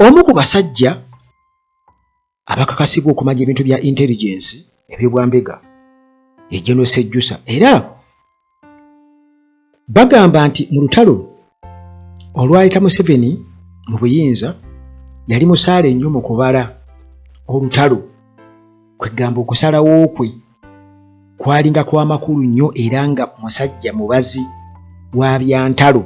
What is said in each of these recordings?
omu ku basajja abakakasibwa okumanya ebintu bya intelligence ebyobwambega ye General Sejjusa, era bagamba nti mu lutalo olwaleeta Museveni mu buyinza yali musaale nnyo mu kubala olutalo, kwegamba okusalawo kwe kwalinga kw'amakulu nnyo era nga musajja mubazi wa byantalo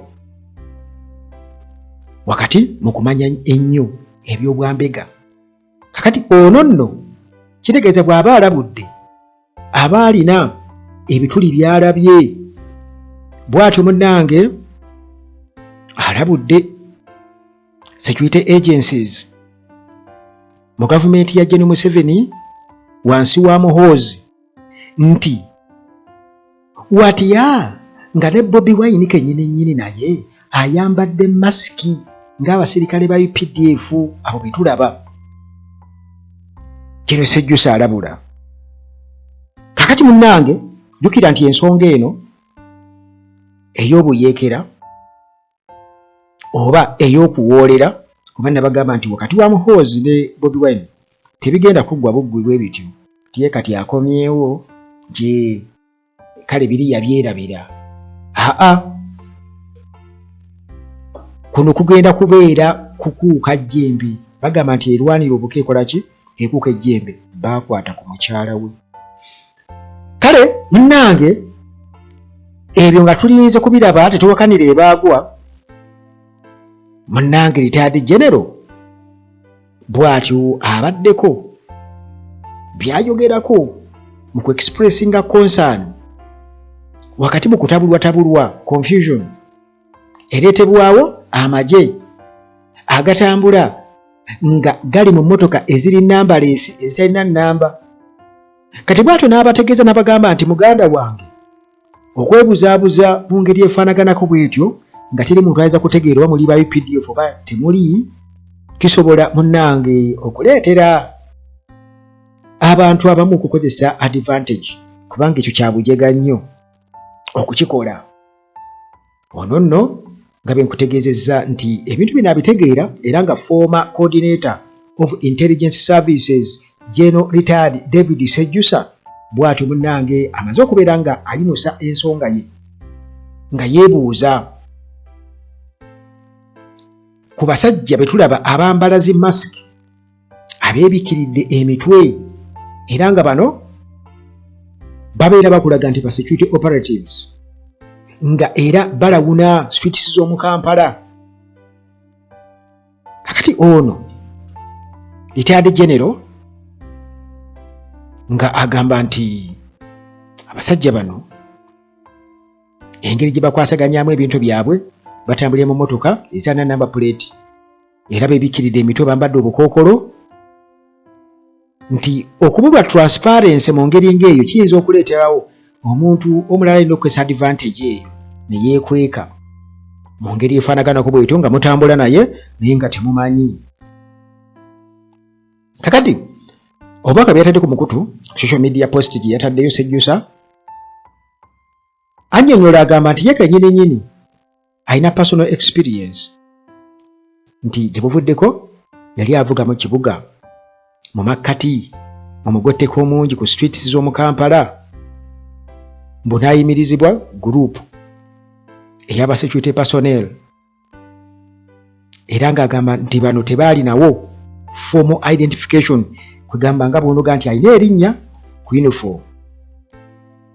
wakati mu kumanya ennyo ebyobwambega. Kakati ono nno kitegeeza bw'aba alabudde aba alina ebituli by'alabye, bw'atyo munnange alabudde security agencies mu gavumenti ya General Museveni wansi wa Muhoozi nti watya nga ne Bobi Wine kennyini naye ayambadde masiki ng'abasirikale ba UPDF abo betulaba. General Sejjusa alabula. Kakati munnange jjukira nti ensonga eno ey'obuyeekera oba ey'okuwoolera, kuba nabagamba nti wakati wa Muhoozi ne Bobi Wine tebigenda kuggwa buggwi bwe bityo tiye kati akomyewo gye kale biriya byerabira. Kuno kugenda kubeera kukuuka jjembe. Bagamba nti erwanira obuka ekola ki? Ekuuka ejjembe. Baakwata ku mukyala we. Kale munnange ebyo nga tulinze kubiraba tetuwakanira ebaagwa. Munnange retired general bw'atyo abaddeko byayogerako mu ku expressinga concern wakati mu kutabulwa confusion ereetebwawo amagye agatambula nga gali mu mmotoka eziri nambalesi ezitalina nnamba. Kati bw'atyo n'abategeeza n'abagamba nti muganda wange okwebuzaabuza mu ngeri efaanaganako bw'etyo nga teri muntu ayinza kutegeera oba muli ba UPDF oba temuli, kisobola munnange okuleetera abantu abamu okukozesa advantage, kubanga ekyo kya bujega nnyo okukikola. Ono nno nga bwe nkutegeezezza nti ebintu bino abitegeera era nga former coordinator of intelligence services General Retired David Sejjusa bw'atyo munnange amaze okubeera nga ayimusa ensonga ye nga yeebuuza ku basajja be tulaba abambala zi masiki abeebikiridde emitwe era nga bano babeera bakulaga nti ba security operatives nga era balawuna streets z'omu Kampala. Kakati ono retired general nga agamba nti abasajja bano engeri gye bakwasaganyamu ebintu byabwe batambulira mu mmotoka ezitana number plate era beebikiridde emitwe bambadde obukookolo, nti okubulwa transparency mu ngeri ng'eyo kiyinza okuleeterawo omuntu omulala alina okukozesa advantage eyo ne yeekweka mu ngeri efaanaganako bwetyo nga mutambula naye naye nga temumanyi. Kakati obubaka byatadde ku mukutu social media post gye yataddeyo Sejjusa annyonnyola agamba nti ye kennyini alina personal experience nti gye buvuddeko yali avuga mu kibuga mu makkati mu mugotteko omungi ku streets z'omu Kampala mbu n'ayimirizibwa gurupu ey'aba security personnel era ng'agamba nti bano tebaali nawo formal identification, kwegamba nga bw'onoga nti alina erinnya ku uniform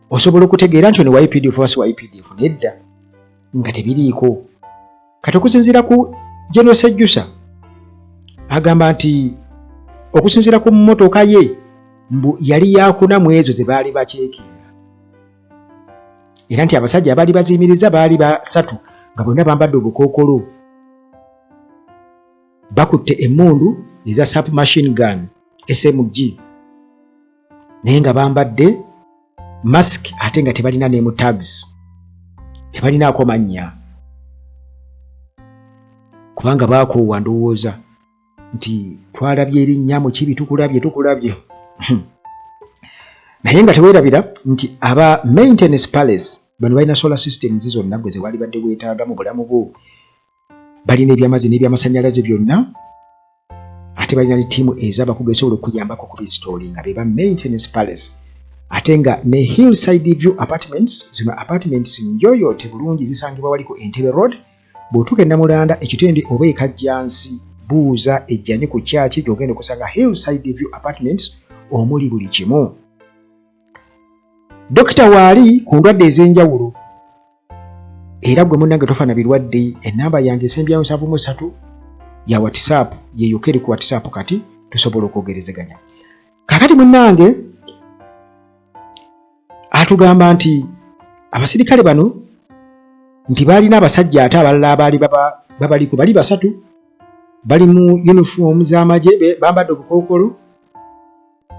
osobola okutegeera nti ono wa UPDF oba si wa UPDF, nedda nga tebiriiko. Kati okusinziira ku General Sejjusa agamba nti okusinziira ku mmotoka ye mbu yali yakuna mu ezo ze baali baceekinga era nti abasajja abaali baziyimiriza baali basatu nga bonna bambadde obukookolo bakutte emmundu eza submachine gun SMG naye nga bambadde mask ate nga tebalina name tags, tebalinaako mannya kubanga baakoowa ndowooza nti twalabye erinnya mu kibi tukulabye naye nga teweerabira nti aba maintenance palace bano balina solar systems zonna gwe ze wali badde weetaaga mu bulamu bwo, balina ebyamazzi n'ebyamasannyalaze byonna ate balina ne ttiimu ez'abakugu esobola okuyambako ku restoringa be ba maintenance palace. Ate nga ne Hillside View Apartments, zino apartments njoyoote bulungi zisangibwa waliko Entebbe Road. Bw'otuuka e Namulanda ekitende oba e Kajjansi buuza ejjani ku kyaki gy'ogenda okusanga Hillside View Apartments omuli buli kimu. Dokita waali ku ndwadde ez'enjawulo era gwe munnange tofaana birwadde. Ennamba yange esembyayo 73 ya WhatsApp yeyo keri ku WhatsApp kati tusobola okwogerezeganya. Kakati munnange atugamba nti abasirikale bano nti balina abasajja ate abalala abaali babaliko bali 3 bali mu uniform z'amagye bambadde obukookolo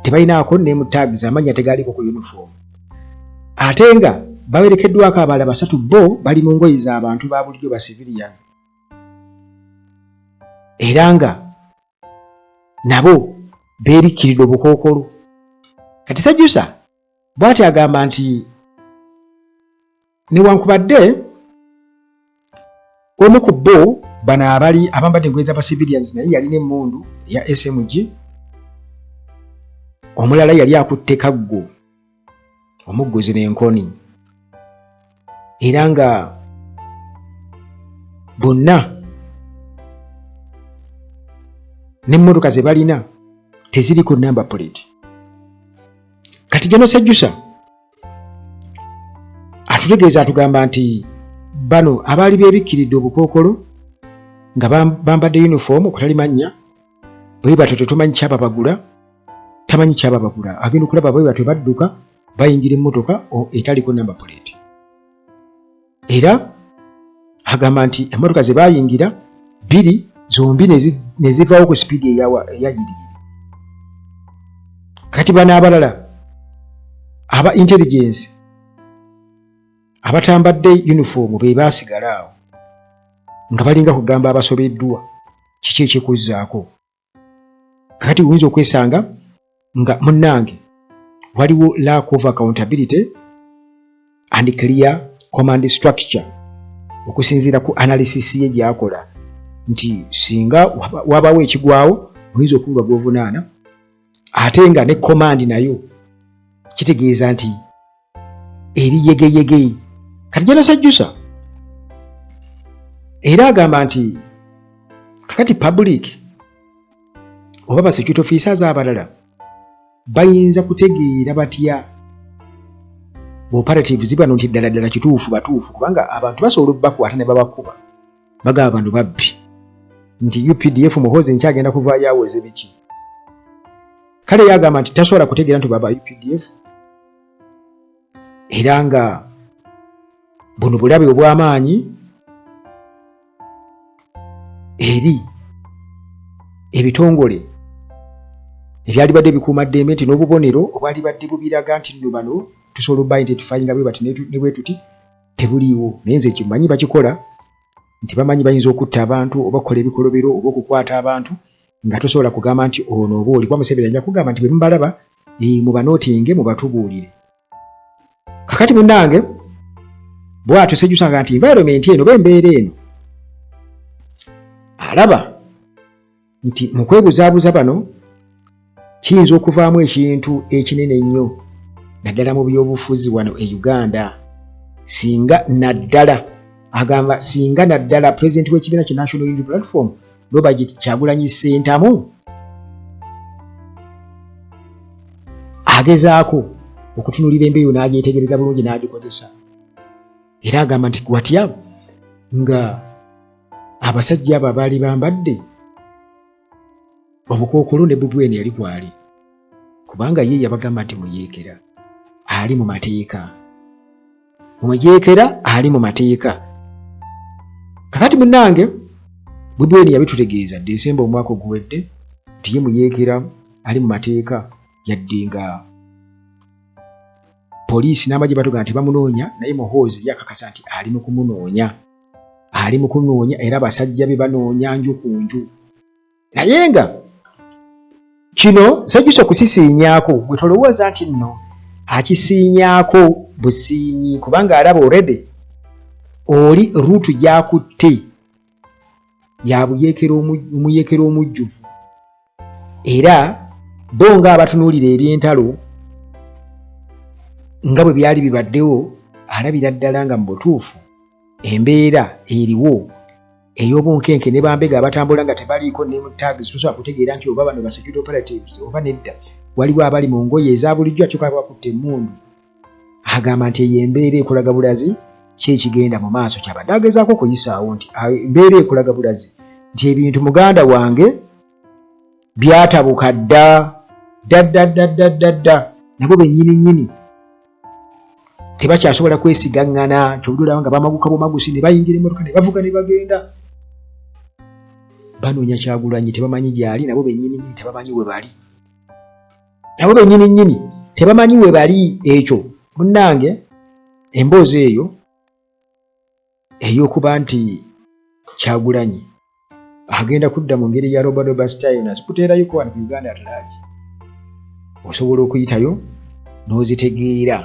tebalinaako name tags amanya tegaaliko ku uniform ate nga bawerekeddwako abalala 3 bo bali mu ngoye z'abantu ba bulijjo ba civilian era nga nabo beebikkiridde obukookolo. Kati Sejjusa bw'ati agamba nti newankubadde omu ku bo bano abali abambadde engoye z'aba civilians naye yalina emmundu eya SMG, omulala yali akutte kaggo omuggozi n'enkoni era nga bonna n'emmotoka ze balina teziriko number plate. Kati Jano Sejjusa atutegeeza atugamba nti bano abaali beebikkiridde obukookolo nga bambadde uniform okutali mannya bwe batyo tetumanyi kyababagula, tamanyi kyababagula, agenda okulaba bwe batyo badduka bayingira emmotoka etaliko number plate. Era agamba nti emmotoka ze bayingira 2 zombi ne zivaawo ku speed eyayirira. Kati bano abalala aba intelligence abatambadde uniform be baasigala awo nga balinga kugamba abasobeddwa kiki ekyekuzzaako. Kati uyinza okwesanga nga munnange waliwo lack of accountability and clear command structure okusinziira ku analysis ye gy'akola nti singa wabawo ekigwawo oyinza okubulwa gw'ovunaana ate nga ne command nayo kitegeeza nti eri yegeyege. Kati Jano Sejjusa era agamba nti kakati public oba ba security officers abalala bayinza kutegeera batya operatives bano nti ddala batuufu kubanga abantu basobola okubakwata ne babakuba bagaba bano babbi nti UPDF muhozi nkyagenda kuvaayo aweze biki. Kale yagamba nti tasobola kutegeera nti baba UPDF era nga buno bulabe obw'amaanyi eri ebitongole ebyali badde bikuuma ddembe nti n'obubonero obwali badde bubiraga nti nno bano tusobola obba identifyinga bwe bati ne bwe tuti tebuliiwo. Naye nze kimanyi bakikola nti bamanyi bayinza okutta abantu oba okukola ebikolobero oba okukwata abantu nga tosobola kugamba nti ono oba oli. Kwa Museveni ajja kugamba nti bwe mubalaba mubanootinge mubatubuulire. Kakati munnange bw'atyo Sejjusa nti environment eno b'embeera eno alaba nti mu kwebuzaabuza bano kiyinza okuvaamu ekintu ekinene ennyo naddala mu byobufuzi wano e Uganda singa naddala pulezidenti w'ekibiina ki National Unity Platform Robert Kyagulanyi Ssentamu agezaako okutunulira embeeyo n'agyetegereza bulungi n'agikozesa. Era agamba nti watya nga abasajja abo abaali bambadde obukookolo ne bubweni yali kwali kubanga ye yabagamba nti muyeekera ali mu mateeka, muyeekera ali mu mateeka. Kakati munnange bubweni yabitutegeeza Desemba omwaka oguwedde nti ye muyeekera ali mu mateeka yadde nga poliisi n'amagye batuga nti bamunoonya naye Muhoozi yakakasa nti ali mu kunoonya era abasajja be banoonya nju ku nju. Naye nga kino Sejjusa okukisiinyaako bwe tolowooza nti nno akisiinyaako busiinyi kubanga alaba already oli ruutu gy'akutte ya buyeekera omujjuvu era bo nga abatunuulira eby'entalo nga bwe byali bibaddewo alabira ddala nga mu butuufu embeera eriwo ey'obunkenke ne bambega abatambula nga tebaliiko ne tags tusobola kutegeera nti oba bano ba security operatives oba nedda waliwo abali mu ngoye eza bulijjo akyuka bakutte emmundu agamba nti eyo embeera ekulaga bulazi ki ekigenda mu maaso kyabadde agezaako okuyisaawo nti embeera ekulaga bulazi nti ebintu muganda wange byatabuka dda nabo bennyini tebakyasobola kwesigaŋŋana kyobulaba nga bamaguka bumagusi ne bayingira emmotoka ne bavuga ne bagenda banoonya Kyagulanyi tebamanyi gyali nabo bennyini tebamanyi we bali tebamanyi we bali ekyo munnange emboozi eyo ey'okuba nti Kyagulanyi agenda kudda mu ngeri ya Robert style nazikuteerayo ko wano ku Uganda atalaaki osobola okuyitayo n'ozitegeera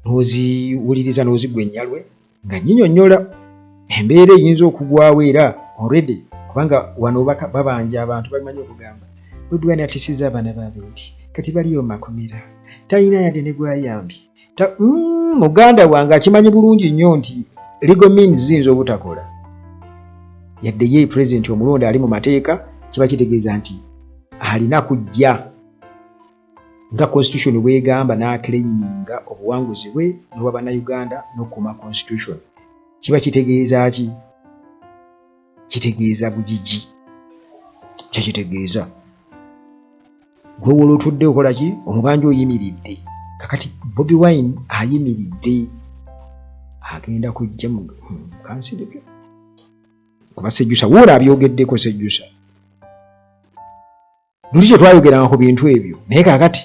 n'oziwuliriza n'ozigwa ennyalwe nga nyinyonnyola embeera eyinza okugwawo era already kubanga wano babanja abantu bamanyi okugamba Buganda atisiza abaana b'abeeti kati baliyo makomera talina yadde ne gwayambye muganda wange akimanyi bulungi nnyo nti legal means ziyinza obutakola yadde ye president omulonde ali mu mateeka kiba kitegeeza nti alina kujja nga constitution bwegamba n'aclaiminga obuwanguzi bwe n'obwa bannayuganda n'okukuuma constitution kiba kitegeeza ki kitegeeza bugigi kyekitegeeza gwe wola otudde okola ki omubanja oyimiridde kakati Bobi Wine ayimiridde agenda kujja mu kansirike kuba Sejjusa wola abyogeddeko Sejjusa luli kye twayogeranga ku bintu ebyo naye kakati